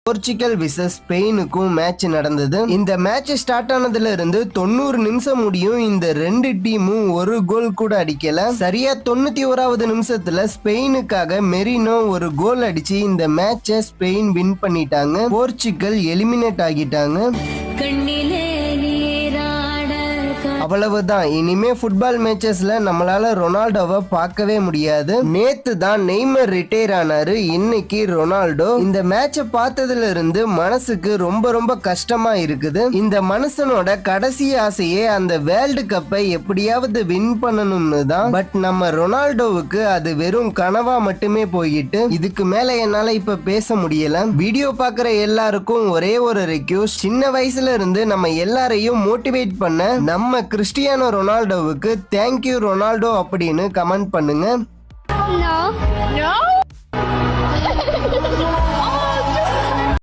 Portugal versus ஸ்பெயினுக்கும் match நடந்தது. இந்த match start ஆனதுல இருந்து 90 நிமிஷம் முடியும். இந்த ரெண்டு டீமும் ஒரு கோல் கூட அடிக்கல. சரியா 91வது நிமிஷத்துல ஸ்பெயினுக்காக மெரினோ ஒரு கோல் அடிச்சு இந்த மேட்சை ஸ்பெயின் வின் பண்ணிட்டாங்க. போர்ச்சுகல் எலிமினேட் ஆகிட்டாங்க. அவ்வளவுதான். இனிமே ஃபுட்பால் மேட்சஸ்ல நம்மளால ரொனால்டோவை பார்க்கவே முடியாது. நேத்து தான் நெய்மர் ரிட்டையர் ஆனாரு. இன்னைக்கு ரொனால்டோ. இந்த மேட்சை பார்த்ததுல இருந்து மனசுக்கு ரொம்ப கஷ்டமா இருக்குது. இந்த மனுஷனோட கடைசி ஆசையே அந்த வேர்ல்டு கப்பை எப்படியாவது வின் பண்ணணும்னு தான். பட் நம்ம ரொனால்டோவுக்கு அது வெறும் கனவா மட்டுமே போயிட்டு இதுக்கு மேல என்னால இப்ப பேச முடியல. வீடியோ பாக்குற எல்லாருக்கும் ஒரே ஒரு ரெக்வெஸ்ட், சின்ன வயசுல இருந்து நம்ம எல்லாரையும் மோட்டிவேட் பண்ண நம்ம கிறிஸ்டியானோ ரொனால்டோவுக்கு தேங்க்யூ ரொனால்டோ அப்படின்னு கமெண்ட் பண்ணுங்க. No.